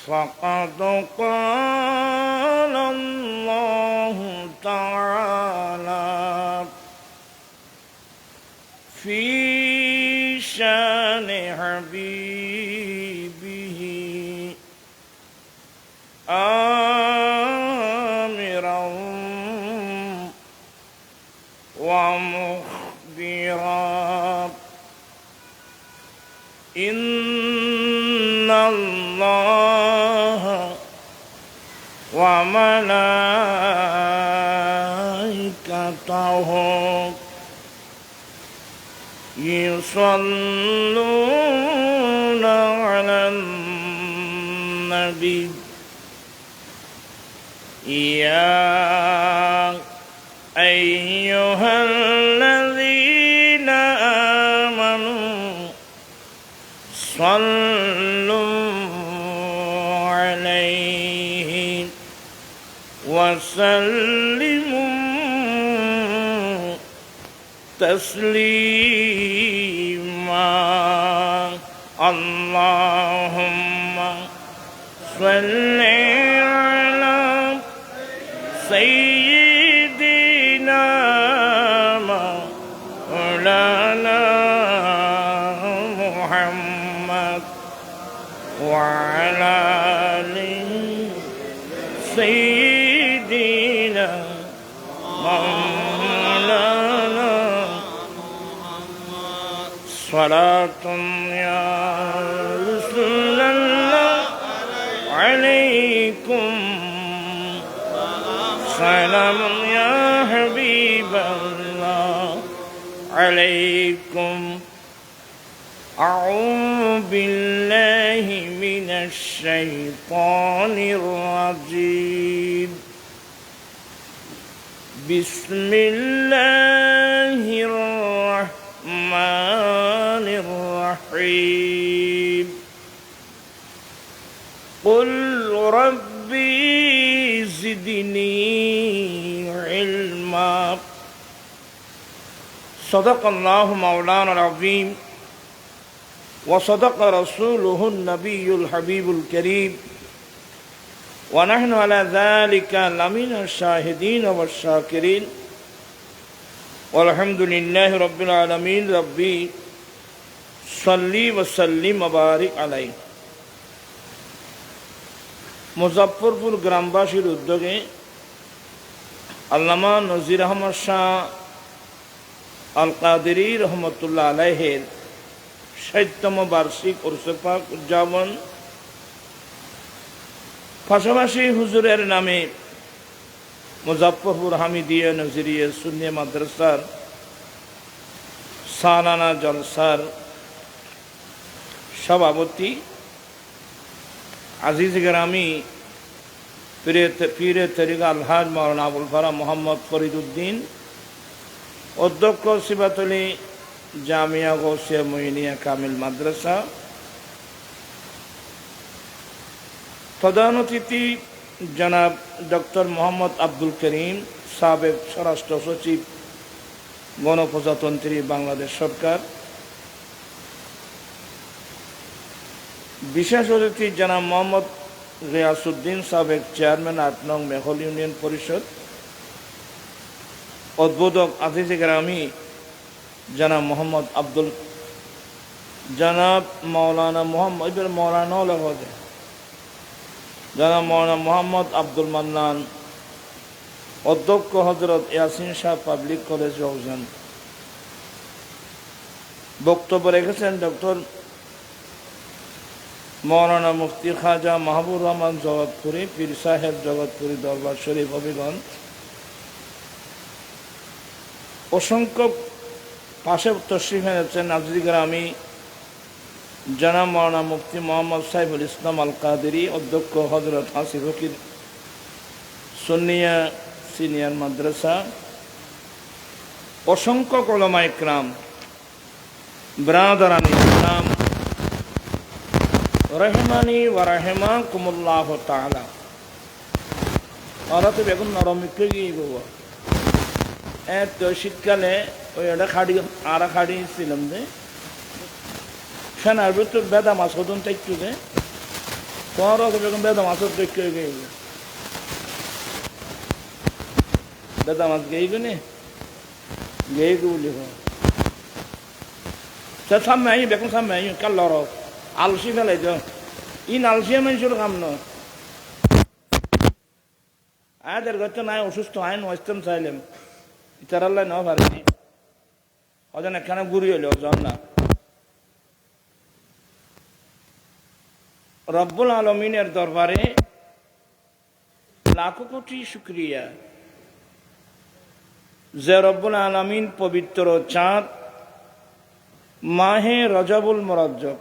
فقد قال الله تعالى في شان حبيبه آمرا ومخبرا إن الله وملائكته يصلون على النبي يا أيها الذين آمنوا صلوا عليه وسلموا تسليما اللهم صل على سيدنا مولانا محمد وعلى آل سيدنا مولانا صلاة يا رسول الله عليكم سلام يا حبيب الله عليكم أعوذ بالله من الشيطان الرجيم بسم الله الرحمن الرحيم قل ربي زدني علما صدق الله مولانا العظيم وصدق رسوله النبي الحبيب الكريم ونحن على ذلك لمن الشاهدين والشاكرين والحمد لله رب العالمين ربي صلي وسلم وبارك عليه মুজাফফরপুর গ্রামবাসীর উদ্যোগে আল্লামা নজির আহমদ শাহ আল কাদেরী রহমতুল্লাহ আলাইহের ৬০তম বার্ষিক উরসে পাক উদযাপন, পাশাপাশি হুজুরের নামে মুজাফফরপুর হামিদিয়া নজরিয়া সুন্নি মাদ্রাসার সালানা জলসার সভাপতি আজিজ গ্রামী পীরে তরিকা আলহাজ মাওলানা আবুল ফারা মোহাম্মদ ফরিদউদ্দিন, অধ্যক্ষ সিবাতলী জামিয়া গৌসিয়া মুইনিয়া কামিল মাদ্রাসা, প্রধান অতিথি জনাব ডক্টর মোহাম্মদ আব্দুল করিম, সাবেক স্বরাষ্ট্র সচিব গণপ্রজাতন্ত্রী বাংলাদেশ সরকার, বিশেষ অতিথি জনাব মোহাম্মদ রিয়াসউদ্দিন, সাবেক চেয়ারম্যান ৮ নং মেঘল ইউনিয়ন পরিষদ, উদ্বোধক আজিজ গ্রামী জনাব মোহাম্মদ আব্দুল জনাব মৌলানা মোহাম্মদ মৌলানা জনাব মৌলানা মোহাম্মদ আব্দুল মান্নান, অধ্যক্ষ হজরত ইয়াসিন শাহ পাবলিক কলেজ রওজান। বক্তব্য রেখেছেন ডক্টর মৌলানা মুফতি খাজা মাহবুর রহমান জগৎপুরী, পীর সাহেব জগৎপুরী দরবার শরীফ হবিগঞ্জ। অসংখ্য পাশে তশরিফ এনেছেন আজিজ গ্রামী জনাব মৌলানা মুফতি মোহাম্মদ সাইফুল ইসলাম আল কাদেরী, অধ্যক্ষ হজরত হাসি ফকির সুন্নিয়া সিনিয়র মাদ্রাসা। অসংখ্য উলামা ইকরাম, ব্রাদারান ইসলাম, রহমানি ওয়া রাহিমাকুমুল্লাহ তাআলা। ওরা তো বেগুন নরম মিকে গিয়ে গো এত শীতকালে ওই একটা খাড়ি ছিলাম যে ফেনার ভিতর বেদা মাছ হতন একটু যে তোমার বেগম বেদম আসর দেখে গেইব বেদম আস গেইবে নে গেই বলি সে সামনে আই বেকম সামনে আই কাল লর আলসি ফেলাই তো ইন আলসিয়া মানুষের কাম ন আয়াদের গত নাই অসুস্থ আইন ওয়েস্টার্ন চাইলেম ইতারাল্লাই ন পারেনি অজন একখানে ঘুরি হইল অজন না রব্বুল আলমিনের দরবারে লাখো কোটি শুক্রিয়া যে রব্বুল আলমিন পবিত্র চাঁদ মাহে রজবুল মুরজ্জব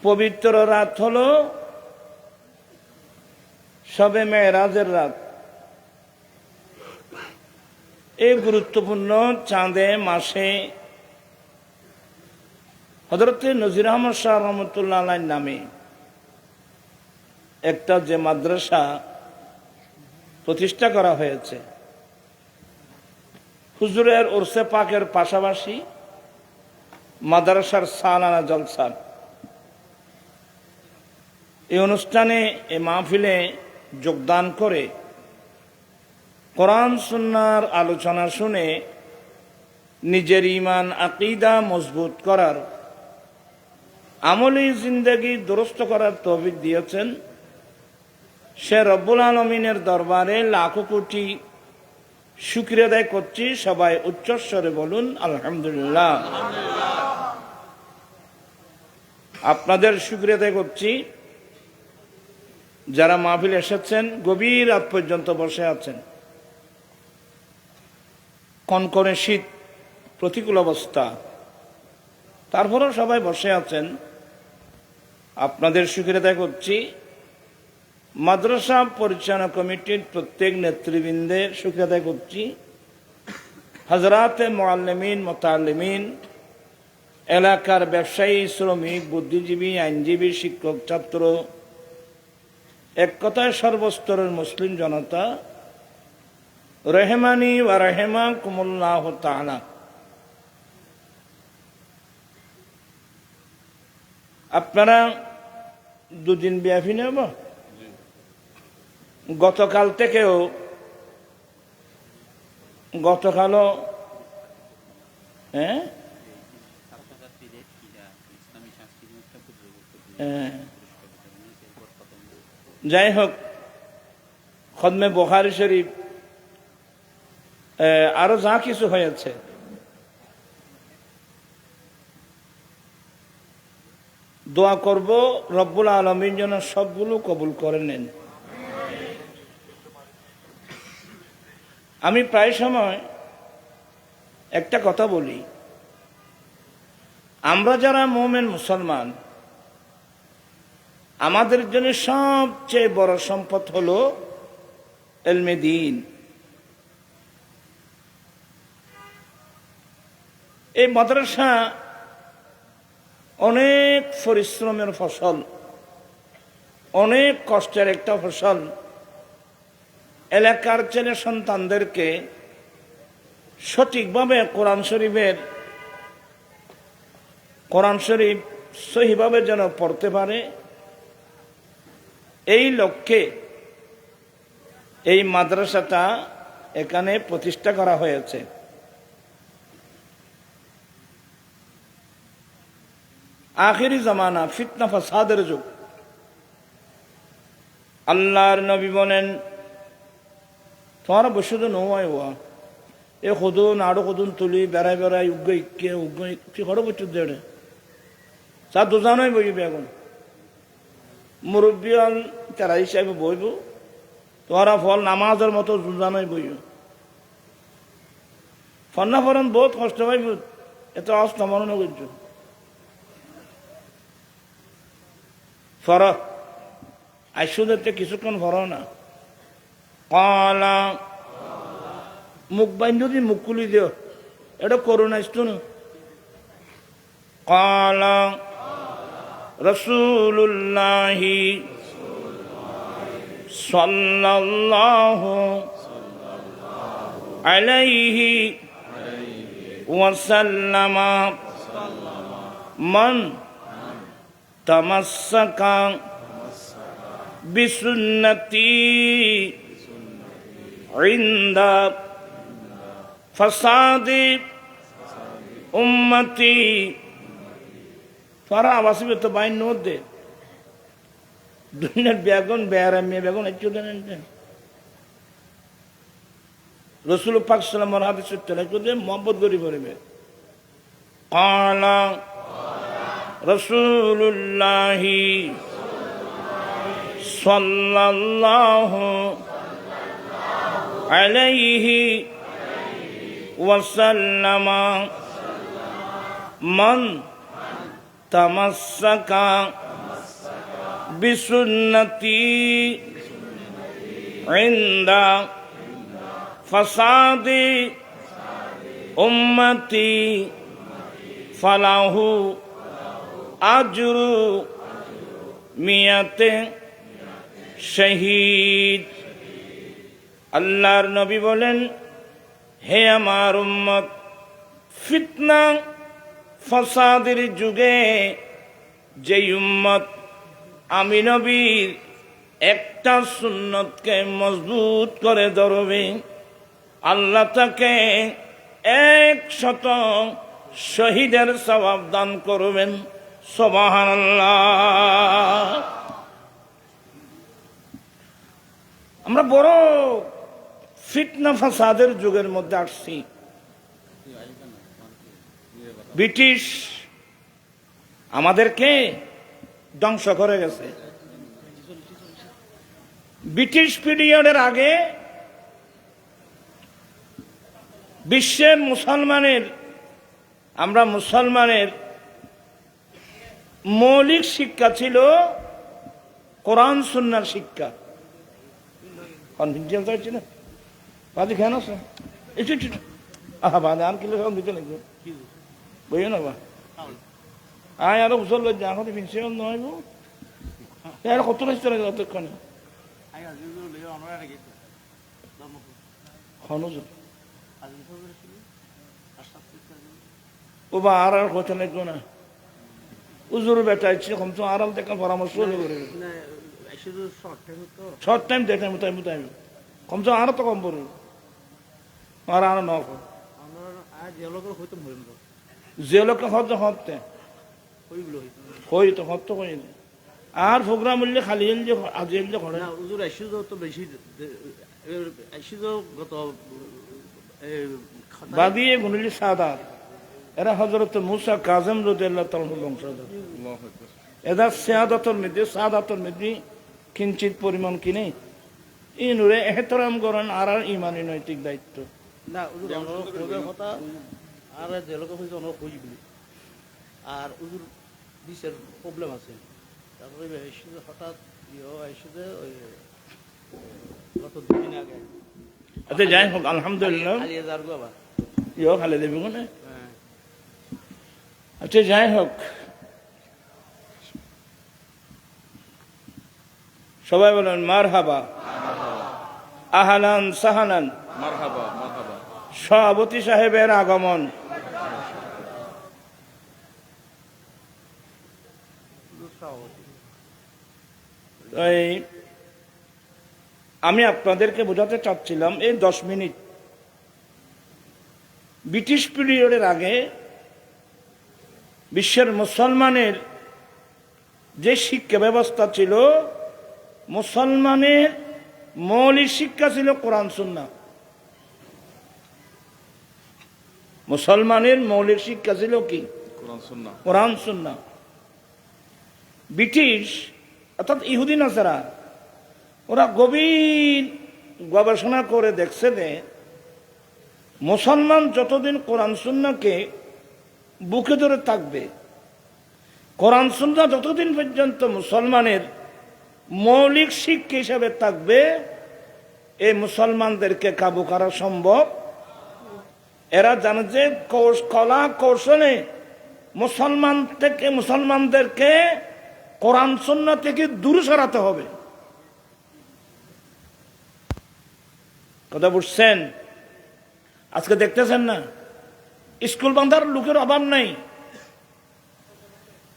পবিত্র রাত হলো শবে মেরাজের রাত এই গুরুত্বপূর্ণ চাঁদে মাসে হযরতে নজির আহমদ শাহ রহমতুল্লাহ আলাইহির নামে একটা যে মাদ্রাসা প্রতিষ্ঠা করা হয়েছে হুজুরের উরসে পাকের পাশাপাশি মাদ্রাসার সালানা জলসা এই অনুষ্ঠানে এই মাহফিলে যোগদান করে কোরআন সুন্নাহর আলোচনা শুনে নিজের ঈমান আকীদা মজবুত করার আমলি জিন্দেগি দুরস্ত করার তৌফিক দিয়েছেন সে রব্বুল আলমিনের দরবারে লাখো কোটি শুকরিয়া আদায় করছি সবাই উচ্চস্বরে বলুন আলহামদুলিল্লাহ আপনাদের শুকরিয়া আদায় করছি যারা মাহফিল এসেছেন গভীর রাত পর্যন্ত বসে আছেন কনকনে শীত প্রতিকূল অবস্থা তারপরেও সবাই বসে আছেন আপনাদের শুকরিয়া আদায় করছি মাদ্রাসা পরিচালনা কমিটির প্রত্যেক নেতৃবৃন্দের শুকরিয়া আদায় করছি হযরতে মুআল্লিমিন মুতাআল্লিমিন এলাকার ব্যবসায়ী শ্রমিক বুদ্ধিজীবী আইনজীবী শিক্ষক ছাত্র এক কথায় সর্বস্তরের মুসলিম জনতা রহমানি ওয়া রাহিমাকুমুল্লাহ তাআলা আপনারা দুদিন ব্যাপী নেব গতকাল থেকেও গতকালও যাই হোক খদমে বুখারী শরীফ আরো যা কিছু হয়েছে দোয়া করব রব্বুল আলামিন যেন সবগুলো কবুল করে নেন আমি প্রায় সময় একটা কথা বলি আমরা যারা মুমিন মুসলমান আমাদের জন্য সবচেয়ে বড় সম্পদ হলো ইলমে দ্বীন এই মাদ্রাসা অনেক পরিশ্রমের ফসল অনেক কষ্টের একটা ফসল এলাকার ছেলে সন্তানদেরকে সঠিকভাবে কোরআন শরীফ সহিভাবে যেন পড়তে পারে এই লক্ষ্যে এই মাদ্রাসাটা এখানে প্রতিষ্ঠা করা হয়েছে আখিরি জামানা ফিতনা ফাসাদের যুগ আল্লাহর নবী বলেন তোমার বসে তো নয় হওয়া এ খুদুন আরো খুদুন তুলি বেড়াই বেড়াই উগ্গই হড় বছর দেড়ে তা দুজানই বইবে এখন মুরব্বী তারা হিসাবে বইব তোমারা ফল নামাজের মতো দুজানই বইব ফন্না ফরন বহুত কষ্ট পাইব এত অস্ত মনে করছো ফর আইসুদেরতে কিছুক্ষণ ফর না কলা মুখ বাইন যদি মুখ খুলি দিও এটা করোনা ইস্তুন কলা রাসূলুল্লাহি সাল্লাল্লাহু আলাইহি ওয়াসাল্লাম মান তামাসসাকা বিসুন্নতি ইনদা ফাসাদি উম্মতি ফারা আবাসিবে তো বাইন নোট দে দুনিয়ার বেগুন বেয়ারামিয়া বেগুন একটু দেন রসুল পাক সাল্লাল্লাহু আলাইহি ওয়াসাল্লাম একটু দে মোহাম্মদ গরি পড়বে ক্বালা রাসূলুল্লাহ সাল্লাল্লাহু আলাইহি ওয়াসাল্লাম মান তামাসসাকা বিসুন্নতি ইনদা ফাসাদি উম্মতি ফালাহু আজরু মিয়াতে শহীদ। আল্লাহর নবী বলেন, হে আমার উম্মত, ফিতনা ফাসাদের যুগে যে উম্মত আমি নবীর একটা সুন্নতকে মজবুত করে ধরবে, আল্লাহ তাকে 100 শহীদের সওয়াব দান করবেন। সুবহানাল্লাহ। আমরা বড় ফিতনা ফাসাদের যুগের মধ্যে আসছি। ব্রিটিশ আমাদেরকে ধ্বংস করে গেছে। ব্রিটিশ পিরিয়ডের আগে বিশ্বের মুসলমানের মৌলিক শিক্ষা ছিল কোরআন সুন্নাহর শিক্ষা। কনফিডেন্স হচ্ছে না বাদি খেয়ে না আহা বাদে আর কিলো সব দিতে লাগবে বুঝো না বা আয় আরো উচল লজ্জা এখন ফিনসিয়াল নয় গো আর কত রাস্তা লাগে অতক্ষণে ও বা আর কথা লাগবে না উজুর বেটা ইচ্ছে কম তো আড়াল দেখা পরামর্শ করে শর্ট টাইম দেখে টাইম কম তো আরো তো কম পড়বে আর আরো ন যে লোক হতে হতে হই তো হত কই আর প্রোগ্রাম হইলে খালি যে আজ যে করে না হুজুর আইসিও তো বেশি আইসিও গত বাদিয়ে গুনলি সাদাত এরা হযরত মুসা কাযিম রাদিয়াল্লাহু তাআলা বংশধর। এদা সাদাতর মধ্যে কিঞ্চিত পরিমাণ কিনে এই নুরে এহতরাম করেন আর ইমানি নৈতিক দায়িত্ব না হুজুর অনুরোধের কথা আর যে লোক হইছে অনুরোধ হইবি আর হুজুর দিশের প্রবলেম আছে তারপরে এসে হঠাৎ এসে ওই গত 2 দিন আগে আচ্ছা যাই হোক আলহামদুলিল্লাহ আলিয়া যারগো আবার খালে দেবে কোনে আচ্ছা যাই হোক সবাই বলেন মারহাবা আহলান সাহালান মারহাবা সভাপতি সাহেবের আগমন। আমি আপনাদেরকে বোঝাতে চাচ্ছিলাম এই 10 মিনিট ব্রিটিশ পিরিয়ডের আগে বিশ্বের মুসলমানের যে শিক্ষা ব্যবস্থা ছিল, মুসলমানের মৌলিক শিক্ষা ছিল কোরআন সুন্নাহ। মুসলমানের মৌলিক শিক্ষা ছিল কি? কোরআন সুন্নাহ। ব্রিটিশ অর্থাৎ ইহুদি নাসারা ওরা গভীর গবেষণা করে দেখছে যে মুসলমান যতদিন কোরআন সুন্নাহকে বুকে ধরে থাকবে, কোরআন সুন্নাহ যতদিন পর্যন্ত মুসলমানের মৌলিক শিক্ষা হিসাবে থাকবে, এই মুসলমানদেরকে কাবু করা সম্ভব। এরা জানে যে কলা কৌশলে মুসলমানদেরকে কোরআন সুন্নাহ থেকে দূরে সরাতে হবে। কথা বুঝছেন? আজকে দেখতেছেন না স্কুল বান্ধার লোকের অভাব নাই,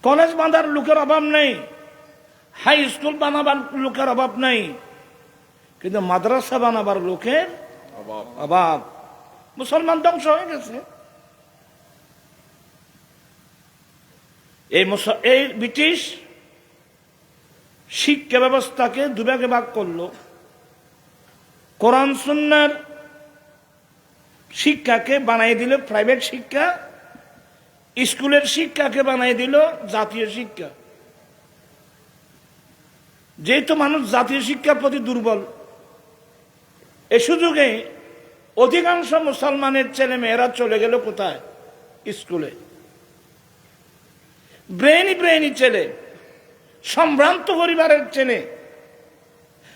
কলেজ বাঁধার লোকের অভাব নেই, হাই স্কুল বানাবার লোকের অভাব নেই, কিন্তু মাদ্রাসা বানাবার লোকের অভাব। মুসলমান ধ্বংস হয়ে গেছে। এই ব্রিটিশ শিক্ষা ব্যবস্থাকে দুভাগে ভাগ করলো। কোরআন সুন্নাহর শিক্ষাকে বানাই দিল প্রাইভেট শিক্ষা, স্কুলের শিক্ষাকে বানাই দিল জাতীয় শিক্ষা। যেহেতু মানুষ জাতীয় শিক্ষার প্রতি দুর্বল, এ সুযোগে অধিকাংশ মুসলমানের ছেলে মেয়েরা চলে গেল কোথায়? স্কুলে। ব্রেইনি ছেলে, সম্ভ্রান্ত পরিবারের ছেলে,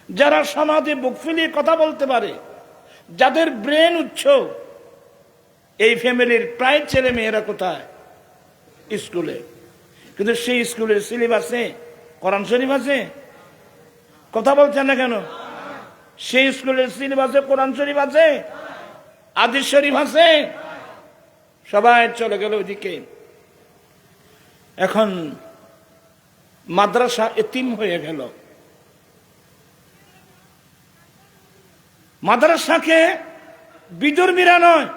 যারা সমাজে বুক ফুলিয়ে কথা বলতে পারে, যাদের ব্রেন উচ্চ, এই ফ্যামিলির প্রায় ছেলে মেয়েরা কোথায়? স্কুলে। কিন্তু সেই স্কুলের সিলেবাসে কোরআন শরীফ আছে? কথা বলছেন না কেন? সেই স্কুলের সিলেবাসে কোরআন শরীফ আছে? হাদিস শরীফ আছে? সবাই চলে গেল ওইদিকে। এখন মাদ্রাসা এতিম হয়ে গেল। মাদ্রাসাকে বিধর্মীরা নয়,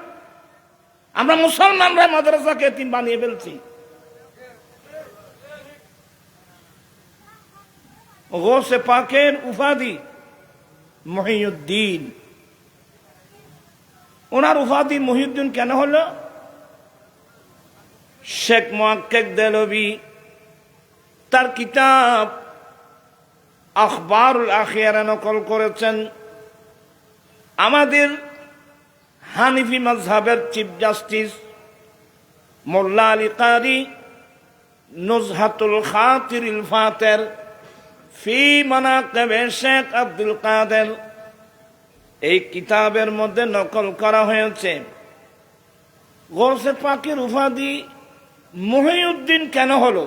আমরা মুসলমানরা মাদ্রাসাকে এতিম বানিয়ে ফেলছি। গৌসে পাকের উপাধি মহিউদ্দিন। ওনার উপাধি মহিউদ্দিন কেন হলো? শেখ মুহাক্কিক দেহলভী তার কিতাব আখবারুল আখিয়ারা নকল করেছেন। আমাদের হানিফি মাযহাবের চিফ জাস্টিস মোল্লা আলী কারি নুজহাতুল খাতিরিল ফাতের ফি মানাকিবে শেখ আব্দুল কাদের, এই কিতাবের মধ্যে নকল করা হয়েছে গৌসে পাকের উপাধি মহিউদ্দিন কেন হলো?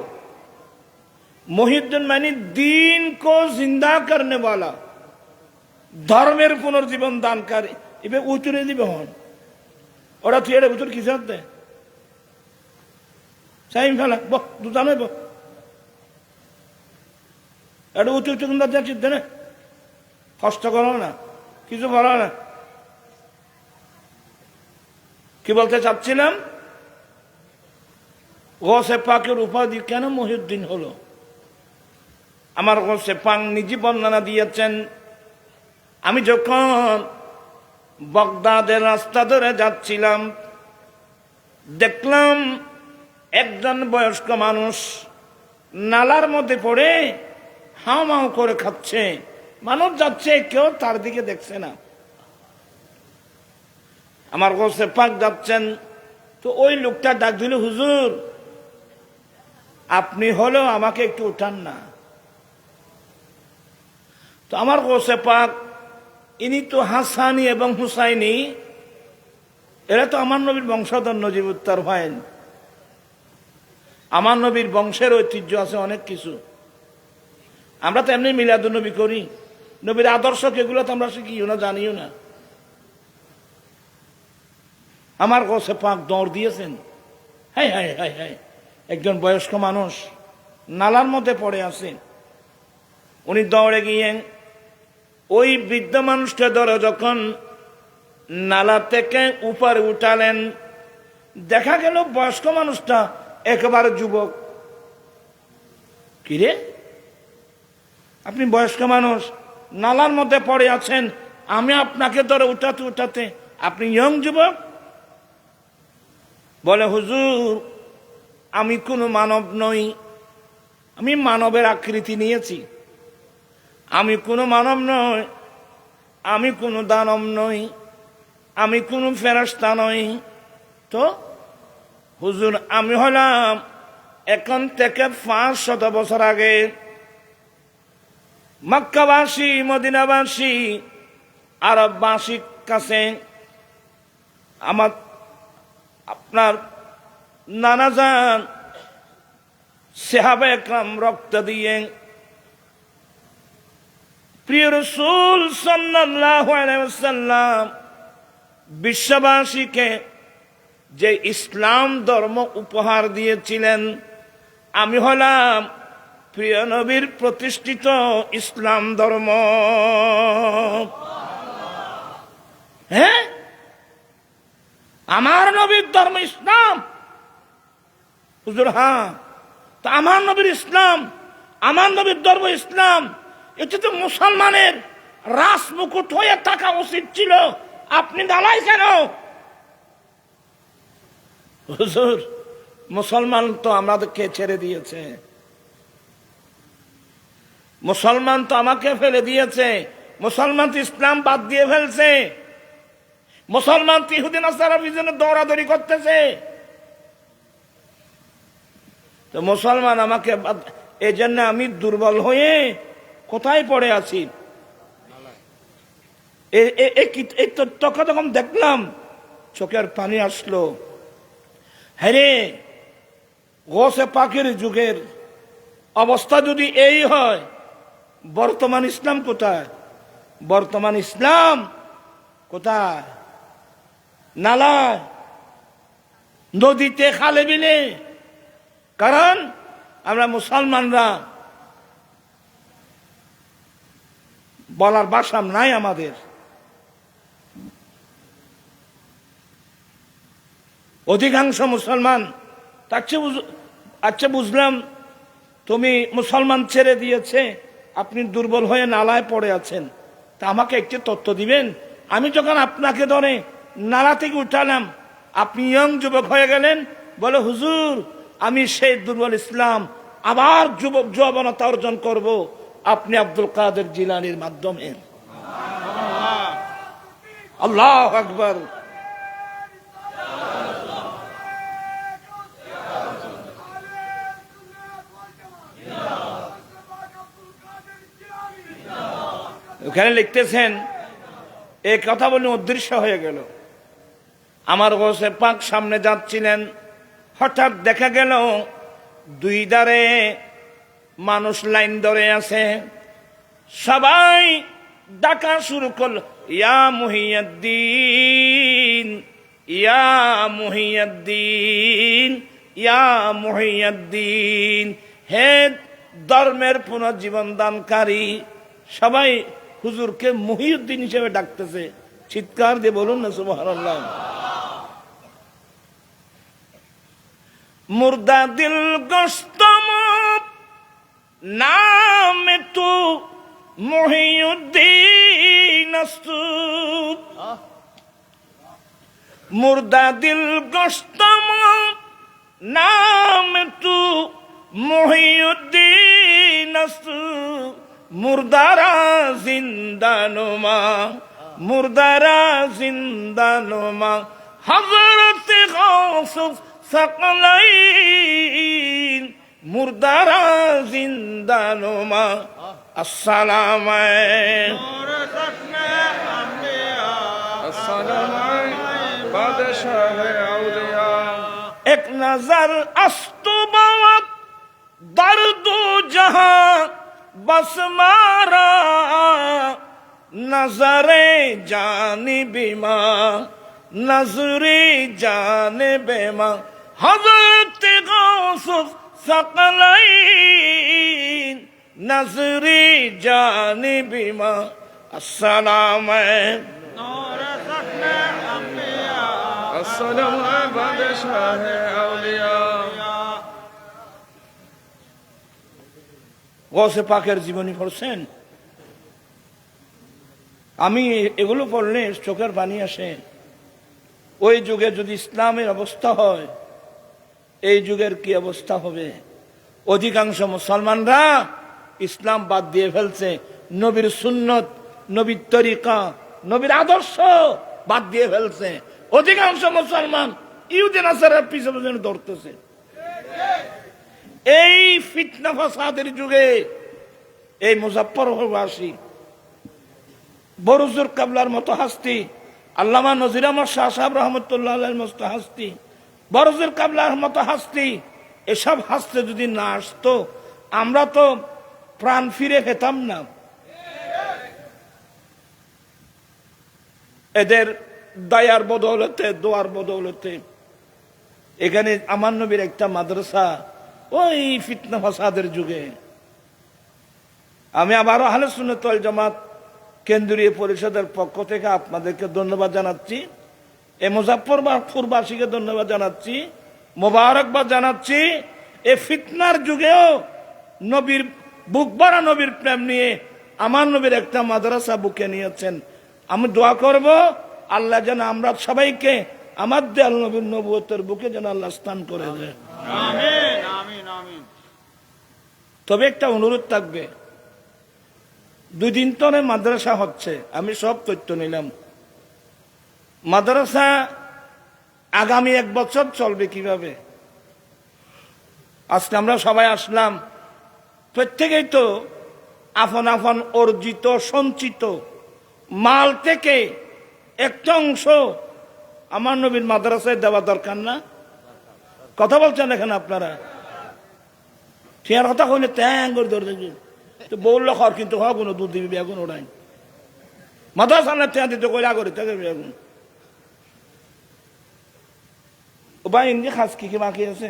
মহিউদ্দিন মানে দিন কো জিন্দা করনে वाला, ধর্মের পুনর্জীবন দানকারী। এবার উচুরে দিবে হন ওরা, তুই এটা উচুর কিসে হতে চাই ফেলা বহ দুজানে বহ এটা উঁচু উঁচু কিন্তু যাচ্ছি না, কষ্ট করো না, কিছু করো না। কি বলতে চাচ্ছিলাম, গৌসে পাকের উপাধি কেন মহিউদ্দিন হলো? আমার গৌসে পাক নিজে বর্ণনা দিয়েছেন, আমি যখন বাগদাদের রাস্তা ধরে যাচ্ছিলাম, দেখলাম একজন বয়স্ক মানুষ নালার মধ্যে পড়ে হাও মাও করে খাচ্ছে। মানুষ যাচ্ছে, কেউ তার দিকে দেখছে না। আমার গৌসে পাক যাচ্ছেন, তো ওই লোকটা ডাক দিল, হুজুর আপনি হলেও আমাকে একটু উঠান না। তো আমার গৌসে পাক, ইনি তো হাসানি এবং হুসাইনি, এরা তো আমার নবীর বংশধর, নজিবুত্তর ভাইন। আমার নবীর বংশের ঐতিহ্য আছে অনেক কিছু। আমরা তো এমনি মিলাদুন নবী করি, নবীর আদর্শ এগুলো তো আমরা শিখিও না, জানিও না। আমার গৌসে পাক দৌড় দিয়েছেন, হাই হাই হাই হাই, একজন বয়স্ক মানুষ নালার মধ্যে পড়ে আছে। উনি দৌড়ে গিয়ে ওই বৃদ্ধ মানুষকে ধরে যখন নালা থেকে উপরে উঠালেন, দেখা গেল বয়স্ক মানুষটা একেবারে যুবক। কিরে, আপনি বয়স্ক মানুষ, নালার মধ্যে পড়ে আছেন, আমি আপনাকে ধরে উঠাতে উঠাতে আপনি ইয়ং যুবক? বলে, হুজুর আমি কোনো মানব নই, আমি মানবের আকৃতি নিয়েছি। আমি কোনো মানব নই, আমি কোনো দানব নই, আমি কোনো ফেরেশতা নই। তো হুজুর আমি হলাম এখন থেকে 500 বছর আগে মক্কাবাসী, মদিনাবাসী, আরববাসীর কাছে আপনার নানাজান সাহাবা একরাম রক্ত দিয়ে প্রিয় রাসূল সাল্লাল্লাহু আলাইহি ওয়াসাল্লাম বিশ্ববাসীকে যে ইসলাম ধর্ম উপহার দিয়েছিলেন, আমি হলাম প্রিয় নবীর প্রতিষ্ঠিত ইসলাম ধর্ম। হ্যাঁ, আমার নবীর ধর্ম ইসলাম। হুজুর, হ্যাঁ, তা আমার নবীর ইসলাম, আমার নবীর ধর্ম ইসলাম, এটা তো মুসলমানের রাস মুকুট হয়ে থাকা উচিত ছিল। আপনি দালাই কেন? হুজুর, মুসলমান তো আমাদেরকে ছেড়ে দিয়েছে, মুসলমান তো আমাকে ফেলে দিয়েছে, মুসলমান তো ইসলাম বাদ দিয়ে ফেলছে, মুসলমান তো ইহুদি নাসারার পিছনে দৌড়াদৌড়ি করতেছে। তো মুসলমান আমাকে, এই জন্য আমি দুর্বল হয়ে কোথায় পড়ে আছি। এই তখন যখন দেখলাম চোখের পানি আসলো। হ্যাঁ, গোসে পাকের যুগের অবস্থা যদি এই হয়, বর্তমান ইসলাম কোথায়? বর্তমান ইসলাম কোথায়? নালায়, নদীতে, খালে বিলে। কারণ আমরা মুসলমানরা বলার ভাষা নাই আমাদের। অধিকাংশ মুসলমান আচ্ছা বুঝলাম তুমি মুসলমান ছেড়ে দিয়েছে, আপনি দুর্বল হয়ে নালায় পড়ে আছেন, তা আমাকে একটি তথ্য দিবেন। আমি যখন আপনাকে ধরে নালা থেকে উঠালাম, আপনি ইয়ং যুবক হয়ে গেলেন, বলে হুজুর আমি সেই দুর্বল ইসলাম আবার যুবক যৌবনতা অর্জন করব আপনি আব্দুল কাদের জিলানীর মাধ্যমে। আল্লাহু আকবার। ওখানে লিখতেছেন, এই কথা বলে অদৃশ্য হয়ে গেল। আমার গোসে পাক সামনে যাচ্ছিলেন, হঠাৎ দেখা গেল দুই ধারে মানুষ লাইন ধরে আছে, সবাই ডাকা শুরু করল, ইয়া মুহিয়্যিদ্দিন, ইয়া মুহিয়্যিদ্দিন, ইয়া মুহিয়্যিদ্দিন, হে ধর্মের পুনর্জীবন দানকারী। সবাই হুজুরকে মুহিউদ্দিন হিসেবে ডাকতেছে। চিৎকার দিয়ে বলুন না সুবহানাল্লাহ। মুর্দা দিল গোশতম নাম তু মুহিউদ্দিন আসুদ, মুর্দা দিল গোশতম নাম তু মুহিউদ্দিন আসুদ, মুর্দারা জিন্দানুমা, মুর্দারা জিন্দানুমা, হযরত গাউসুফ সকলাইন, মুর্দারা জিন্দানুমা। আসসালাম এক নজর আস্তুবাত দর্দু জাহাঁ बस मारा नजरे जानिबे मां, नजरे जानिबे मां, हज़रत गौसुफ सकलैन, नजरे जानिबे मां। अस्सलाम अस्सलाम बादशाह औलिया। গৌসে পাকের জীবনী পড়ছেন? আমি এগুলো পড়লে চোখের পানি আসে। ওই যুগে যদি ইসলামের অবস্থা হয়, এই যুগের কি অবস্থা হবে? অধিকাংশ মুসলমানরা ইসলাম বাদ দিয়ে ফেলছে, নবীর সুন্নত, নবীর তরিকা, নবীর আদর্শ বাদ দিয়ে ফেলছে। অধিকাংশ মুসলমান ইহুদি নাসারার পিছনে দৌড়তেছে। এই ফিতনা ফাসাদের যুগে এই মুজাফফরবাসী বরুজুর কাবলার মতো হাস্তি, আল্লামা নজির আহমদ শাহ সাহেব রহমতুল্লাহ আলাইহির মতো হাস্তি, বরুজুর কাবলার মতো হাস্তি, এসব হাসতে যদি না আসতো আমরা তো প্রাণ ফিরে পেতাম না। এদের দয়ার বদৌলতে, দোয়ার বদৌলতে এখানে আমার নবীর একটা মাদ্রাসা ওই ফিতনা ফাসাদের যুগে। আমি আবারও আহলে সুন্নাত ওয়াল জামাত কেন্দ্রীয় পরিষদের পক্ষ থেকে আপনাদেরকে ধন্যবাদ জানাচ্ছি, এ মুজাফফরপুরবাসীকে ধন্যবাদ জানাচ্ছি, মোবারকবাদ জানাচ্ছি। এ ফিতনার যুগেও নবীর বুক ভরা নবীর প্রেম নিয়ে আমার নবীর একটা মাদ্রাসা বুকে নিয়েছেন। আমি দোয়া করব আল্লাহ যেন আমরা সবাইকে আমার দেয়াল নবীর নবুয়তের বুকে যেন আল্লাহ স্থান করে দেয়। আমিন আমিন আমিন। তবে একটা অনুরোধ থাকবে, 2 দিন ধরে মাদ্রাসা হচ্ছে, আমি সব তথ্য নিলাম। মাদ্রাসা আগামী 1 বছর চলবে কিভাবে? আজকে আমরা সবাই আসলাম, প্রত্যেকেই তো আপন আপন অর্জিত সঞ্চিত মাল থেকে একটা অংশ আমার নবীর মাদ্রাসায় দেওয়া দরকার না? কথা বলছেন এখানে আপনারা? ঠিয়ার কথা কইলে ট্যাং করে ধরে তো বললো খর কিন্তু হওয়া কোনো দুধ দিবি বেগুন ওড়াই মাদ্রাসা না ট্যাঁ দিতে কইলা করে থাকে বেগুন। ও ভাই ইন্দি খাস কি বাকি আছে?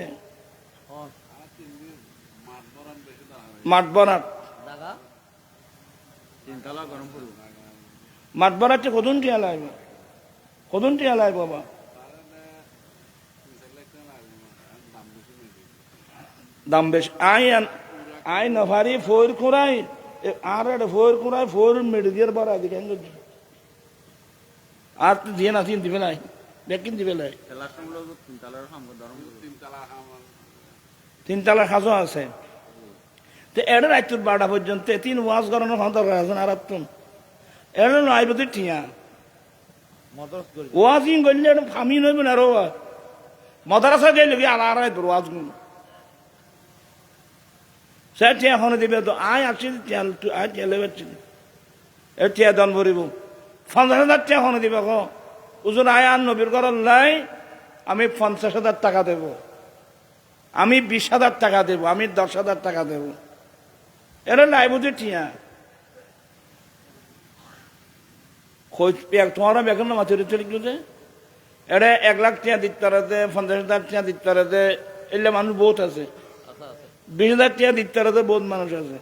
মাঠ বরাত দাগা তিনতলা গরম করব। মাঠ বরাতে কদুন টিয়া লাগবে, কদুন টিয়া লাগবে বাবা? দাম বেশ আই নভারি ফোর কুড়াই আর ফোর কুড়াই ফোর মেডিকেল বড় দিকে আর তো দিয়ে না দিবে নাই বেকিন দিবে নাই। তিনতলার খাম গরম তিনতলা খাম 3 তলার খাজো আছে। তো এর রাত্র 12টা পর্যন্ত 3 ওয়াজ করানোর দরকার আছে আর তুন এর নয় বছর ঠিয়া মদরস করি ওয়াজিং করলে ফামি নইব না রো মাদ্রাসা গেলে কি আর ওয়াজ গুণ সে টিয়া এখন দিবে তো আয় আসছি আয় টেলে পাচ্ছি এর টিয়া দান ভরিব 50,000 টিয়া এখন দিবে কো ওজন আয় আর নবীর করার লাই আমি 50,000 টাকা দেব, আমি 20,000 টাকা দেব, আমি 10,000 টাকা দেব। এরা লাই বুঝে টিয়া তোমার বেগুন না মাথা চলে গেছে এটা 1 লাখ টিয়া দিতে পারে, 50,000 টিয়া দিতে পারে, এলে মানুষ বহুত আছে। 20,000 টিয়া দিতে পারে, বহুত মানুষ আছে।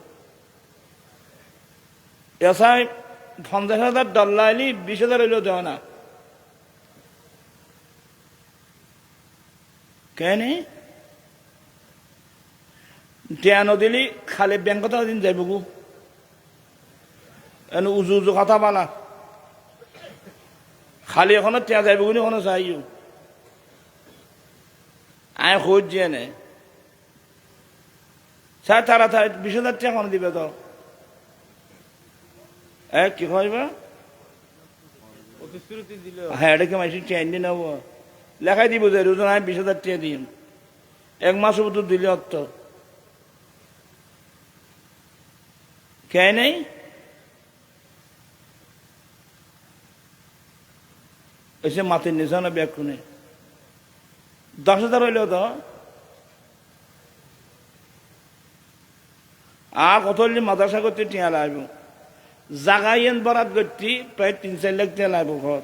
এসাই 50,000 ডলার আইলি 20,000 হইলেও দেওয়া না কেন? টিয়া নদিলি খালি ব্যাংক কথা দিন যাইব গু উজু উজু কথা বালা খালি এখনো টিয়া যাইব গুনি এখনো চাইও আয় খোঁজ যে নে চাই তারা 20,000 টিয়া এখন দিবে তো কি কইবা? প্রতিশ্রুতি দিলে হ্যাঁ এটাকে মাসি টিয়া আনি নেব লেখাই দিব যে রোজন আমি 20,000 টিয়া দিম 1 মাস তো দিলে অর্থ কে নেই। এসে মাটির নিচে না ব্যাগ কোনে 10,000 হইলেও তো আর কত মাদ্রাসা করতে টিয়া লাগবে জাগাইয়েন বরাত করতে প্রায় 3-4 লাখ টিয়া লাগবে ঘর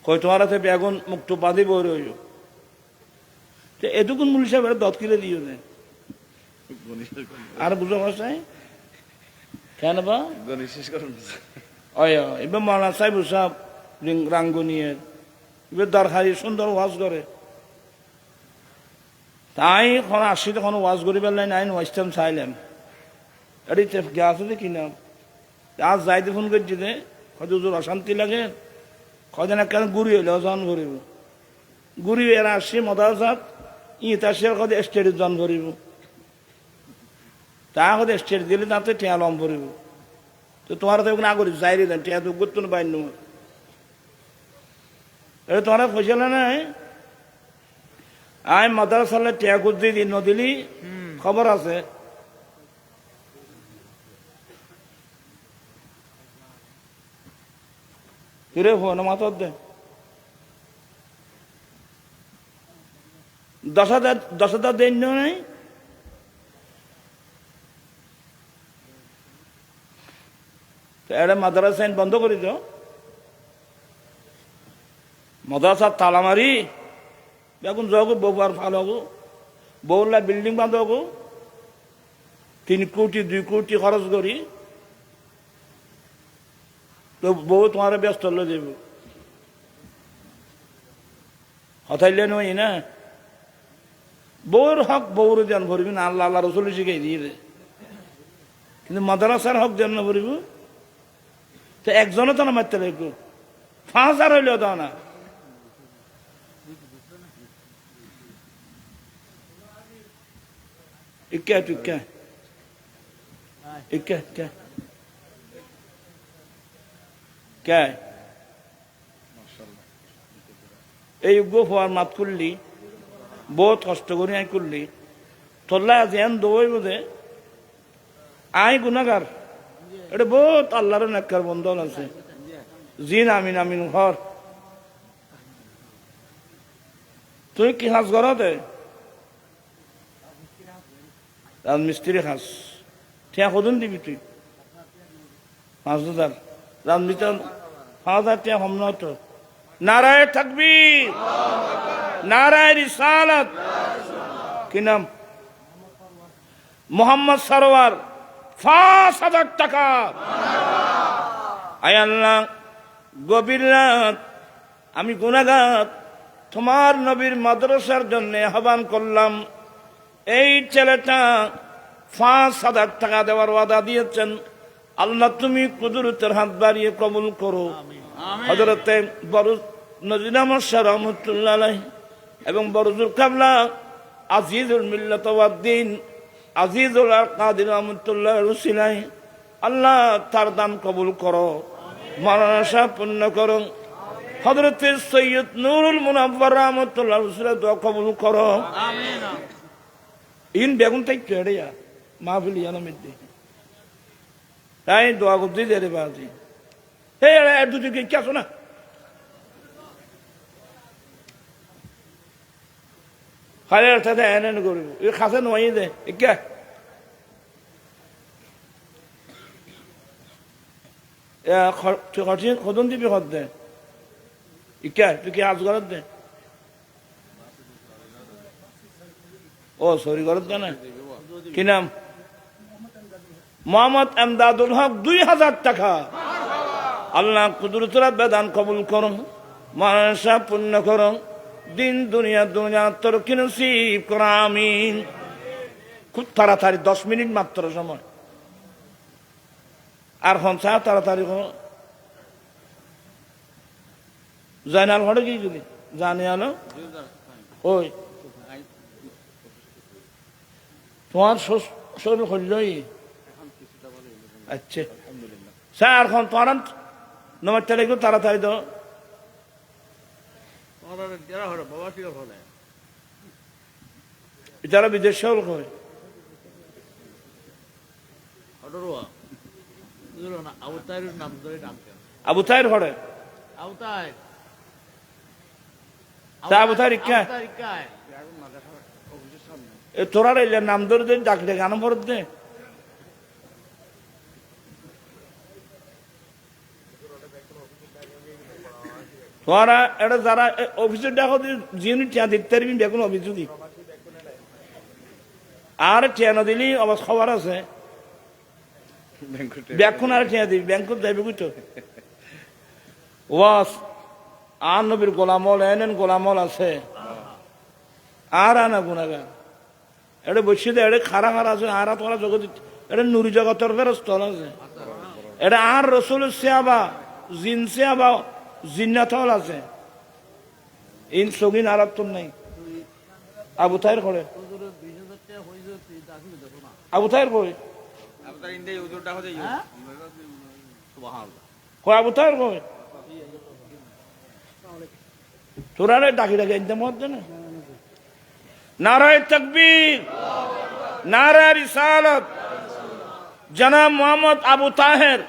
কই তোমার হাতে বেগুন মুক্ত বাঁধি বই রইল এটুকুন মূল হিসাবে দত কিনে দিও না আর বুঝো ভাষায় কেন বা এবার মাওলানা সাহেব সাহেব রাঙ্গুনিয়ে এবার দরকারি সুন্দর ওয়াজ করে তাই এখন আসি তখন ওয়াজ করি পেলাম আইন ওয়াইস্টাম চাইলাম এটি গ্যাস আছে কিনাম আজ যাইতে ফোন করছি যে হয়তো অশান্তি লাগে কদিন কেন গুড়ি হইলে জন ভরিব গুড়ি এরা আসছি মদাসাত ইট আসি কত স্টেটে জন ভরিব তা হতে স্টেট দিলে তাতে টিয়া লম ভরিব তো তোমার তো না করি যাই দেন টিয়া তো গুরুত্ব বাইন এটা তোমার পয়সা নাই আয় মাদ্রাসালে টিয়া গুজি দি নদিলি খবর আছে ফিরে ফোন মাথার দে 10,000 দেন নাই এটা মাদ্রাসা বন্ধ করে দাও মাদ্রাসার তালা মারি এখন যাবো বউ আর ভালো হবো বউলা বিল্ডিং বাঁধবো 3 কোটি 2 কোটি খরচ করি তো বউ তোমার ব্যস্ত হলে দেব হতাইলে নই না বউর হক বউর জ্ঞান ভরবি না আল্লাহ আল্লাহ রসুল শিখাই দিয়ে কিন্তু মাদ্রাসার হক জ্ঞান না ভরিব তো একজনও তো না মারতে লাগবো 5,000 হইলেও দাও না ইক্কা টুক্কা ইক্কা কে কে এই গোফার মাত করলি বহুত কষ্ট করি আই করলি তোল্লা যেন দই বোধে আই গুনাগার এটা বহুত আল্লাহর নেককার বন্ধন আছে জিন আমিন আমিন ঘর তুই কি হাস ঘরতে রাজমিস্ত্রি খাস ঠিয়া কদন দিবি তুই 5,000 রাজমিস্ত্রি 5,000 টিয়া হম না তো নারায় তাকবীর নারায় রিসালাত কি নাম মোহাম্মদ সরোয়ার 5,000 টাকা আয় আল্লাহ গভীর রাত আমি গুনাহগার তোমার নবীর মাদ্রাসার জন্য আহ্বান করলাম এই ছেলেটা 5,000 টাকা দেওয়ার ওয়াদা দিয়েছেন আল্লাহ তুমি কুদরতের হাত বাড়িয়ে কবুল করো হযরতে বড় নজরুল আহমদ শাহ রহমতুল্লাহ আলাইহি এবং বরজুল কাবলা আজিজুল মিল্লাত ওয়াদ দ্বীন আজিজুল কাদির রহমতুল্লাহ রুসিলাই আল্লাহ তার দান কবুল করো মানসা পূর্ণ করো হযরতে সৈয়দ নুরুল মুনাওয়ার রহমতুল্লাহ রুসিলাই দোয়া কবুল করো আমিন ইন বেগুন তাই কেড়ে মাহফিল ইয়ানা মিদ্দি তাই দোয়া করতে দেরে বাজি হে আর দুটো কি আসো না খালে সাথে এনে করব এই খাসে নয় দে কে খদন দিবি খদ দে ইকা তুই কি আজ ঘরত দে ও সরি ঘরত দে না কি নাম মোহাম্মদ আমদাদুল হক 2,000 টাকা আল্লাহ কুদরতের বেদান কবুল করুন মানসা পূর্ণ করুন দিন দুনিয়া দুনিয়া তোর কি নসিব কর আমিন খুব তাড়াতাড়ি 10 মিনিট মাত্র সময় আর হনসা তাড়াতাড়ি জানাল হড়ে কি যদি জানি আলো ওই তোমার শরীর হইলই আচ্ছা স্যার এখন তোমার নমাজটা লাগবে তাড়াতাড়ি দাও যারা বিদেশে হল কয় আবু তাইর হরে আবু তাইর ইক্কা তোরা নাম ধরে দেন ডাকলে গান ভরত দে তোরা এটা যারা অফিসের ডাকো যিনি টিয়া দিতে পারবি বেগুন অফিসে দি আর টিয়া না দিলি অবশ্য খবর আছে ব্যাকুন আর টিয়া দিবি ব্যাংকত যাইবে বুঝতো ওয়াস আর নবীর গোলামল এনেন গোলামল আছে আর আনা গুনাগা এটা বসে দে এটা খারা খারা আছে আর তোরা জগৎ এটা নুরি জগতের স্থল আছে এটা আর রসুল সেবা জিন সেবা জিন্নাতল আছে ইন সগিন আরব তো নাই আবু তাইর করে আবু তাইর কই আপনার ইন্দে ওজোরটা হচ্ছে সুবহানাল্লাহ কই আবু তাইর কই তোরা রে ডাকি ডাকি একদম মত না নারায়ে তাকবীর নারায়ে রিসালাত জনাব মোহাম্মদ আবু তাহের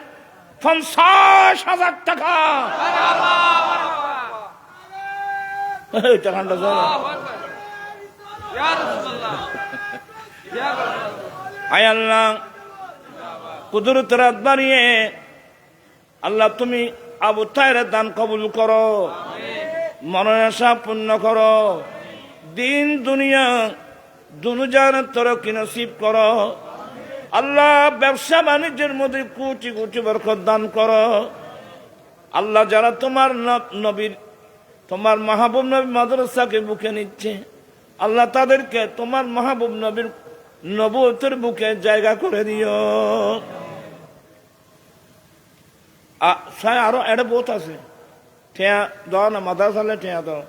50,000 টাকা টাকাটা আয় আল্লাহ কুদরতের হাত বাড়িয়ে আল্লাহ তুমি আবু তাহের দান কবুল করো মনের আশা পূর্ণ করো দিন দুনিয়া দুনুজার তরক্কি নসিব করো আল্লাহ। ব্যবসা বাণিজ্যের মধ্যে কোটি কোটি বরকত দান করো আল্লাহ। যারা তোমার নবীর তোমার মাহবুব নবী মাদ্রাসাকে বুকে নিচ্ছে আল্লাহ, তাদেরকে তোমার মাহবুব নবীর নবুয়তের বুকে জায়গা করে দিও। আরো এটা বহুত আছে, ঠেয়া দাও না, মাদ্রাসালে ঠেয়া দাও।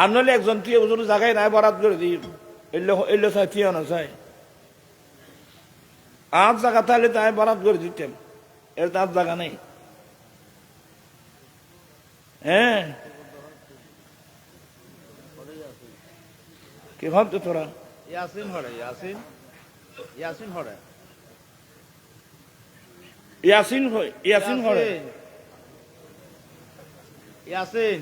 আর নইলে একজন তুই ওজন জায়গায় নাই বরাদ করে দিই, এলো চাই থিও না চাই। আর জায়গা তাহলে তাই বরাদ করে দিতেন, এর তার জায়গা নেই। হ্যাঁ, কি ভাবতো তোরা? ইয়াসিন হরে, ইয়াসিন ইয়াসিন হরে, ইয়াসিন ইয়াসিন হরে, ইয়াসিন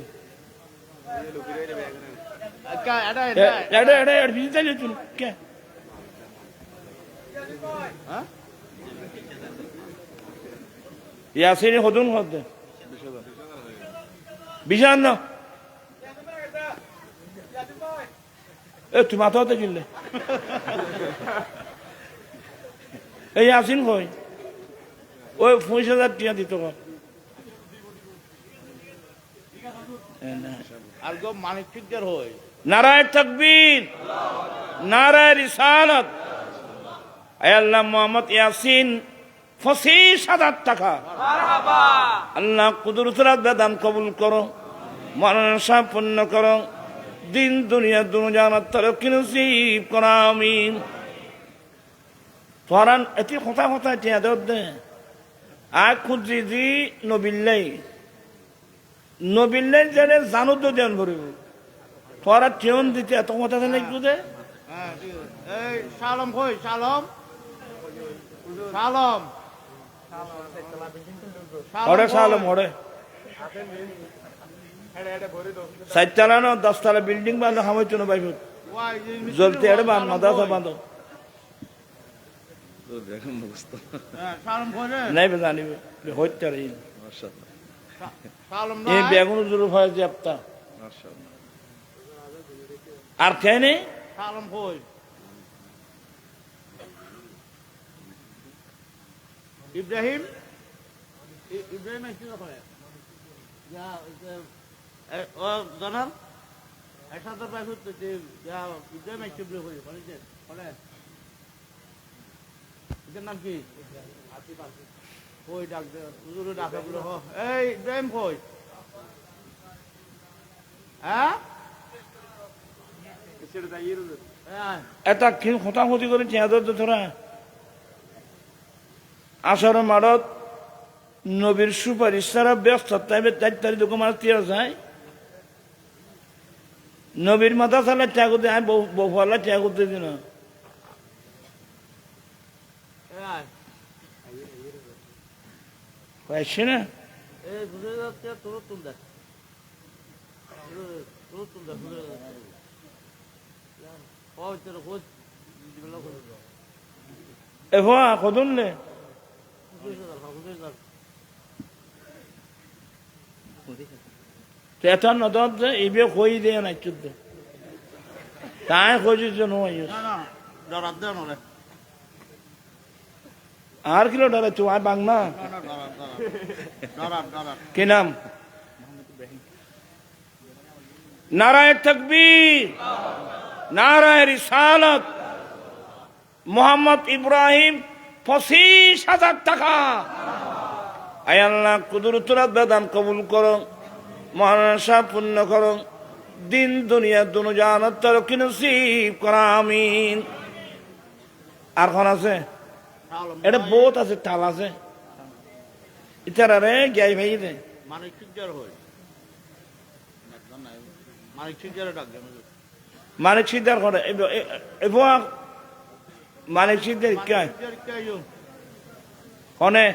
ইয়াসিন হদুন হদ বিশান্ন তুই মাথা হতে কিনলে এই ইয়াসিন কই ওই 50,000 টিয়া দিত আর গো মানিক ফিগার হয়। নারায়ে তাকবীর, নারায়ে রিসালাত। আয় আল্লাহ, মোহাম্মদ ইয়াসিন 25,000 টাকা আল্লাহ কুদরতের বেদান কবুল করো, মানসা পূর্ণ করো, দিন দুনিয়া দুনিয়ার তরক্কি নসিব করো আমিন। তোরান এটি কথা কথা টিয়া দে আর খুঁজি দি নবিল্লাই নবিল্লাই জেনে জানো তো দেন ভরিব তোরা টিয়ন দিতে এত কথা নেই দে। এই সালম কই, সালম সালম হরে সালম হরে 4 তলা না 10 তলা বিল্ডিং বাঁধো হামাই চুনো বাইব জ্বলতে এড়ে বাঁধ মাদ্রাসা বাঁধো সালম কই রে নাই জানিবে হইতে রে সালম এই না বেগুন জুরু হয় যে আপতা আর কে নেই সালম কই ইব্রাহিম ইব্রাহিম কি করে যা ও জানাল একসাথে পাই হচ্ছে যে যা ইব্রাহিম কি বলে বলে যে বলে এর নাম কি কই ডাক দে হুজুর ডাকা বলে হ এই ইব্রাহিম কই হ্যাঁ এটা কি খতাখতি করে চেয়াদর তোরা আসর মারত নবীর সুপারিশ সারা ব্যস্ত তাইবে 4 তারিখ মাস তিয়া যায় নবীর মাথা চালে ত্যাগতে আমি বহুলা ত্যাগ করতে দিন পাইছি না এই বুঝে যাচ্ছে তোর তুল দেখ তোর তুল দেখ বুঝে যাচ্ছে ও তোর খোঁজ দিবলা করে এ ভা কদন নে এটা নদত যে ইবে কই দে না চুদ্দে তাই কইছিস নয় না না ডরাত দেন ওরে আর কিলো ডরে তুই আয় বাংলা না না ডরাত ডরাত কি নাম নারায়ে তাকবীর নারায়ে রিসালাত মোহাম্মদ ইব্রাহিম 25,000 টাকা আয় আল্লাহ কুদরতের বেদান কবুল করো মহানসা পূর্ণ করো দিন দুনিয়া দুনিয়ার তরক্কি নসিব করো আমিন। আর কোন আছে এটা বহুত আছে তাল আছে ইতারা রে গাই ভাই দে মানিক ফিগার হয় মানিক ফিগার ডাক দে মানিক সিদ্ধার করে এবার মানিক সিদ্ধার কে ফিগার কে ইউ কনে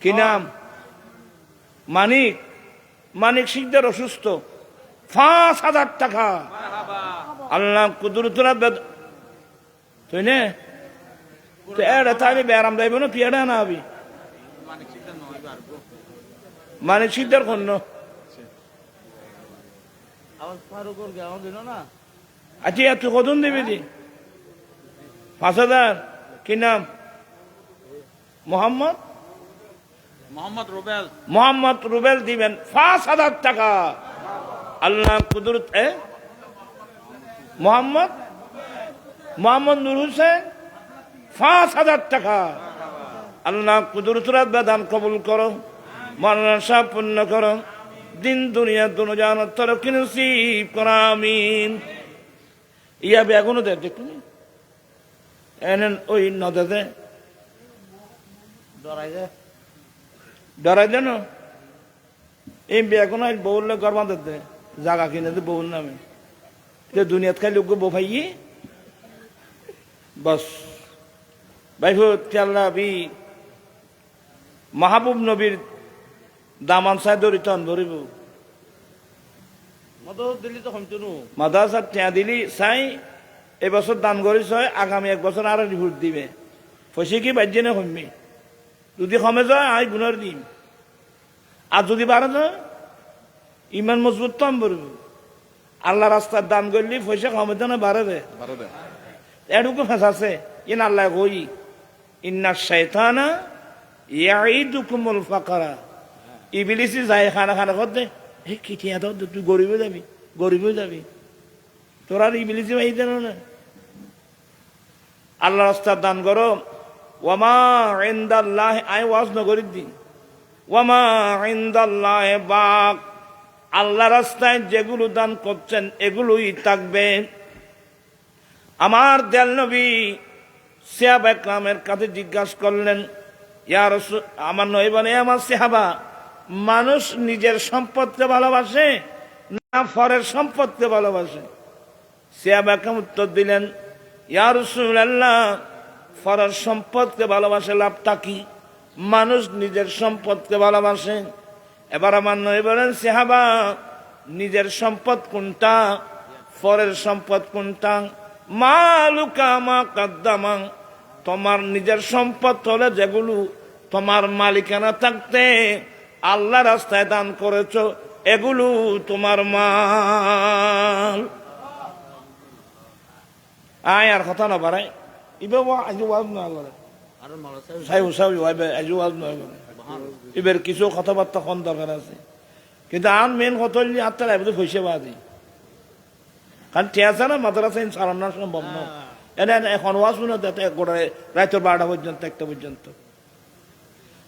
কি নাম মানিক মানিক সিদ্ধার অসুস্থ 5,000 টাকা আল্লাহ কুদরতুল বেদ তুই নে তো এড়ে তাই ব্যারাম যাইব না তুই এড়ে না আবি মানিক সিদ্ধার কন্য আমার ফারুকর গাওয়া দিল না আচ্ছা তুই কতন দিবি দি 5,000 কি নাম মোহাম্মদ মোহাম্মদ রুবেল মোহাম্মদ রুবেল দিবেন 5,000 টাকা আল্লাহ কুদরত মোহাম্মদ মোহাম্মদ নূর হোসেন 5,000 টাকা আল্লাহ কুদরত রাব্বা দান কবুল করো মানসা পূর্ণ করো দিন দুনিয়া দুনো জানার তরফ নসিব করো আমিন ইয়া বেগুনো দে দেখুন এনেন ওই নদে ডরাই যায় ডরাই দেন এই বেগুন বউলে গরমা দে জাগা কিনে দে বউল নামে দুনিয়াত খাই লোক বউ ভাইয়ে বস ভাইফু চাল্লা বি মাহবুব নবীর দামান সাই দরিতন ধরিব মতো দিল্লি তো কমচুনু মাদ্রাসা টিয়া দিলি চাই এবছর দান করিস হয় আগামী 1 বছর আর ভোট দিবে পয়সা কি বাজ্যে না কমবি যদি কমে যায় আই গুণর দিম আর যদি বাড়ে যায় ইমান মজবুত তো আমি বলব আল্লাহ রাস্তার দান করলি পয়সা কমে তো না বাড়ে দে এটুকু ফেঁসাছে ইন আল্লাহ কই ইন্না শাইতানা ইয়াইদুকুমুল ফাকরা ইবলিসি যায় খানা খানা করতে এই কিটিয়া তো তুই গরিবে যাবি তোর আর ইবলিসি ভাই দেন না আল্লাহ রাস্তার দান করো ওয়ামা ইনদাল্লাহ আই ওয়াজ নগরীর দিন ওয়ামা ইনদাল্লাহ বাক আল্লাহ রাস্তায় যেগুলো দান করছেন এগুলোই থাকবে আমার দেল নবী সাহাবা একরামের কাছে জিজ্ঞাসা করলেন ইয়া রাসূল আমার নবী বলে আমার সাহাবা মানুষ নিজের সম্পদকে ভালোবাসে না পরের সম্পদকে ভালোবাসে সাহাবা একরাম উত্তর দিলেন ইয়া রাসূলুল্লাহ পরের সম্পদকে ভালোবাসে লাভটা কি মানুষ নিজের সম্পদকে ভালোবাসে এবার আমার নবী বলেন সাহাবা নিজের সম্পদ কোনটা পরের সম্পদ কোনটা মালুকা মা কাদ্দামা তোমার নিজের সম্পদ হলে যেগুলো তোমার মালিকানা থাকতে আল্লাহ রাস্তায় দান করেছো এগুলো তোমার মাল আয় আর কথা না বাড়াই ইবে আজ ওয়াজ না করে আর মারা এবার কিছু কথাবার্তা কম দরকার আছে কিন্তু আর মেন কথা হলে আপনার এবার পয়সা বাদি কারণ ঠেসা না মাদ্রাসা চালানো সম্ভব না এখন ওয়াজ শুনে গোটা রাতের 12টা পর্যন্ত 1টা পর্যন্ত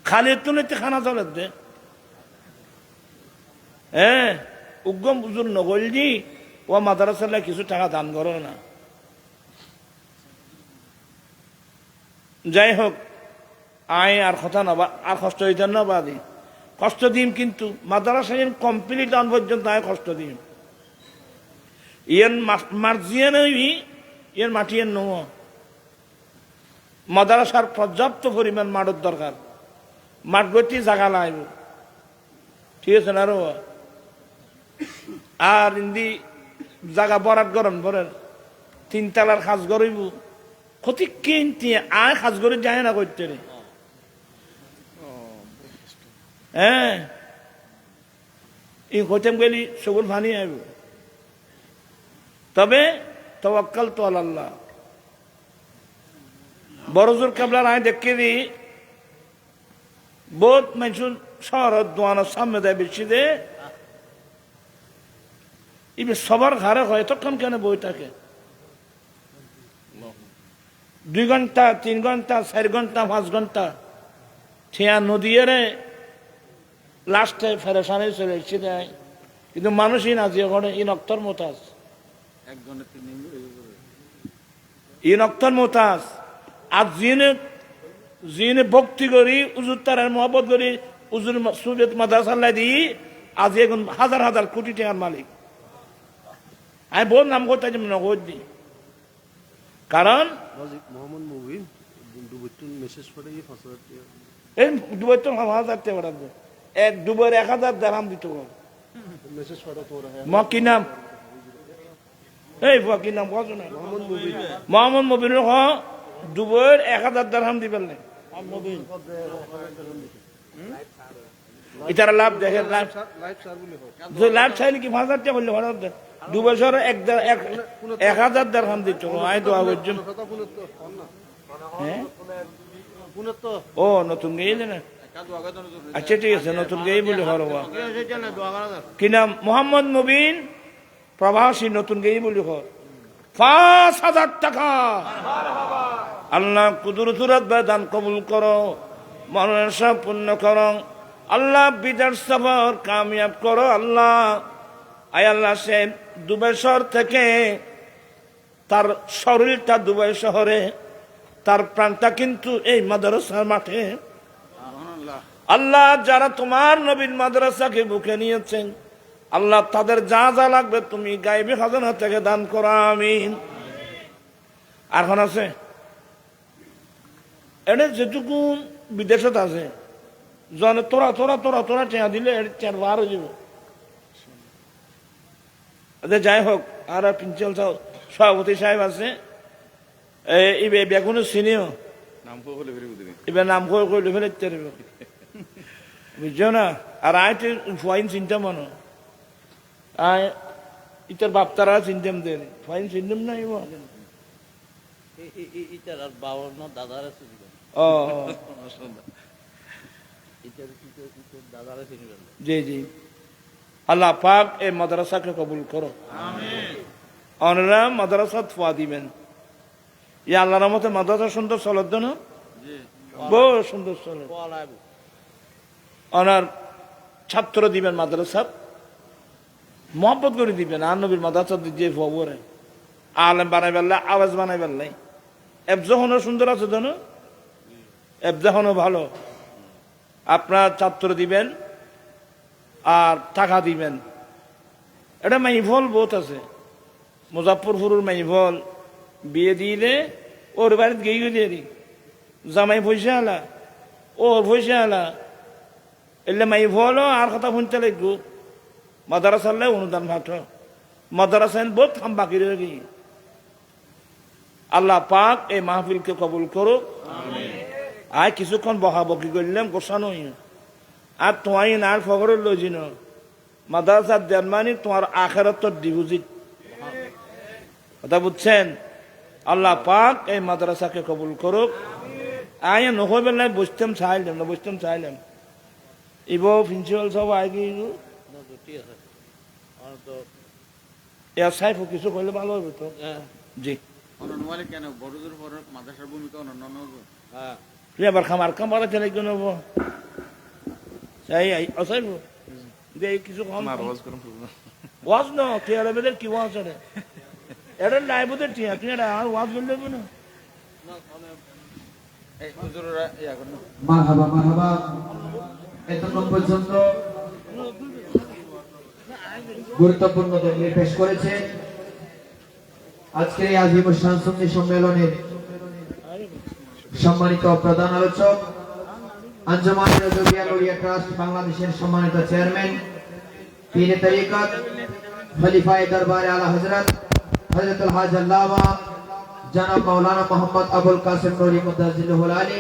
খালি একটু নিতে খানা চলে দে হ্যাঁ উগ্গম বুজুর নগলজি ও মাদ্রাসায় কিছু টাকা দান করো না যাই হোক আয় আর কথা না আর কষ্ট হইতে না বাদি কষ্ট দিম কিন্তু মাদ্রাসায় কমপ্লিট দান পর্যন্ত আয় কষ্ট দিম ইয়ের মার্জিয়ে নই ইয়ের মাটিয়ে নো মাদ্রাসার পর্যাপ্ত পরিমাণ মাঠের দরকার মাঠ গতি জাগা লাইব ঠিক আছে না আর ইন্দি জাগা বরাট গরম বরেন 3 তালার খাস গরিব ক্ষতি কিনতে আয় খাস গরি যায় না করতে রে হ্যাঁ এই হইতাম গেলি সগুল ভানি আইব তবে তাওয়াক্কাল তো আল্লাহ বড়জোর কাবলার আয় দেখে দি বহুত মানুষ শহর দোয়ানোর সামনে দেয় বেশি দে এবার সবার ঘরে হয় তখন কেন বই থাকে 2 ঘন্টা 3 ঘন্টা 4 ঘন্টা 5 ঘন্টা ঠিয়া নদীরে লাস্টে ফেরেশানি চলে এসে দেয় কিন্তু মানুষই না যে করে ইন অক্তর মোতাজ ইন অক্তর মোতাজ আর জিনে ভক্তি করি উজুর তার মহব্বত করি উজুর সুবেত মাদ্রাসা দিই আজ এখন হাজার হাজার কোটি টাকার মালিক আমি বহুত নাম করতে নগদ দিই কারণ মোহাম্মদ মুবিন দুবৈতুন মেসেজ করে 5,000 এই দুবাই তো 1,000 টাকা বাড়াবো এক দুবার 1,000 দিরহাম দিত মেসেজ করে তোর মা কি নাম এই কি নাম কত না মোহাম্মদ মুবিন দুবার 1,000 দিরহাম দিবেন না মুবিন এটার লাভ দেখেন, লাভ লাইফ সার বলে হয় যে লাভ চাইলে কি 5,000 টাকা করলে ভালো হতো। 2 বছর 1,000 দেড়হাম দিত, আয় দোয়া করছুন। কথা বলে তো হন না হ্যাঁ, বলে তো ও নতুন গেইলে না, একা দোয়া জন্য জরুরি আচ্ছা ঠিক আছে, নতুন গেই বলে হরবা। সেটা না দোয়া করা যায় কি নাম? মোহাম্মদ মুবিন প্রবাসী, নতুন গেই বলি হর 5,000 টাকা। আল্লাহ কুদরতুরাত দান কবুল করো, মনোনয়ন পূর্ণ করো আল্লাহ, বিদেশ সফর কামিয়াব করো আল্লাহ। আয় আল্লাহ, সে দুবাই শহর থেকে তার শরীরটা দুবাই শহরে, তার প্রাণটা কিন্তু এই মাদ্রাসার মাঠে। সুবহানাল্লাহ। আল্লাহ, যারা তোমার নবীন মাদ্রাসাকে বুকে নিয়েছেন আল্লাহ, তাদের যা যা লাগবে তুমি গায়েবী খাজানা থেকে দান করো, আমিন। আর এখন আছে এটা যেটুকু বিদেশত আছে, জনে তোরা তোরা তোরা তোরা চেয়া দিলে চেয়ার বার হয়ে যাব। যাই হোক, আর প্রিন্সিপাল সভাপতি সাহেব আছে, এই বেগুনের চিনিও নাম কো বলে বেরি বুঝিনি। এবার নাম করে করলে ফেলে বুঝছো না। আর আইতে ফাইন চিন্তা মনো আয় ইটার বাপতারা চিন্তাম দেন, ফাইন চিন্তাম না এবার। ইটার আর বাবার না দাদার আছে ও মাশাআল্লাহ। ইটার দাদারে চিনবেন জি জি, আল্লাহ পাক এই মাদ্রাসাকে কবুল করো, অনরা মাদ্রাসা ফুয়া দিবেন। ই আল্লাহর রহমতে মাদ্রাসা সুন্দর চলত না, জি বহু সুন্দর চলে। পলাইব ওনার ছাত্র দিবেন মাদ্রাসা, মহব্বত করে দিবেন। আর নবীর মাদ্রাসা যে ফবরে আলেম বানাই পারলাই, আওয়াজ বানাই পারলাই, এফজহনও সুন্দর আছে তো না, এফজহনও ভালো। আপনার ছাত্র দিবেন আর টাকা দিবেন। এটা মাইফল বহুত আছে, মুজাফরপুরের মাইফল বিয়ে দিলে ওর বাড়িতে গিয়ে দিয়ে দি জামাই পয়সা আলা, ওর পয়সা আলা, এলে মাইফলও আর কথা শুনতে লাগব। মাদ্রাসালে অনুদান ভাত মাদ্রাসা বহুত কাম বাকি রয়ে গিয়ে। আল্লাহ পাক এই মাহফিলকে কবুল করুক। আয় কিছুক্ষণ বকাবকি করলাম, গোসানো আর তোমায় আর খবর লইছি না মাদ্রাসার দেন মানে তোমার আখেরাত ডিপোজিট, কথা বুঝছেন। আল্লাহ পাক এই মাদ্রাসাকে কবুল করুক। আয় নহবেন নাই বসতাম চাইলাম না, বসতাম চাইলাম ইব প্রিন্সিপাল সব আয় গিয়ে ঠিক আছে আর তো এর সাহেব কিছু করলে ভালো হবে তো। জি, অনন্য মালিক কেন বড়দের পর মাদ্রাসার ভূমিকা অনন্য হ্যাঁ তুই আবার খামার খামার চলে কেন অসাইব দে কিছু কম ওয়াজ না টিয়ারা বেদের কি ওয়াজ আছে এটা লাইবুদের টিয়া টিয়ারা আর ওয়াজ বললে না। এই হুজুররা ইয়া করেন মারহাবা মারহাবা। এতক্ষণ পর্যন্ত গুরুত্বপূর্ণ দলিল পেশ করেছে আজকের এই আজিম সাংস্কৃতিক সম্মেলনের সম্মানিত প্রধান আলোচক, আঞ্জুমান রাজবিয়া নড়িয়া ট্রাস্ট বাংলাদেশের সম্মানিত চেয়ারম্যান, পীরে তরিকত, খলিফায়ে দরবারে আলা হযরত হযরতুল হাজ আল্লামা জনাব মাওলানা মোহাম্মদ আবুল কাসেম নুরি মুদাজ্জিলুল আলী।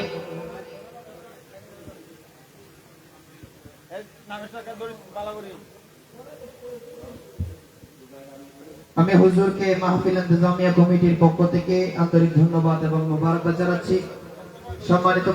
আমি হুজুরকে মাহফিল ইন্তজামিয়া কমিটির পক্ষ থেকে আন্তরিক ধন্যবাদ এবং মোবারকবাদ জানাচ্ছি। সম্মানিত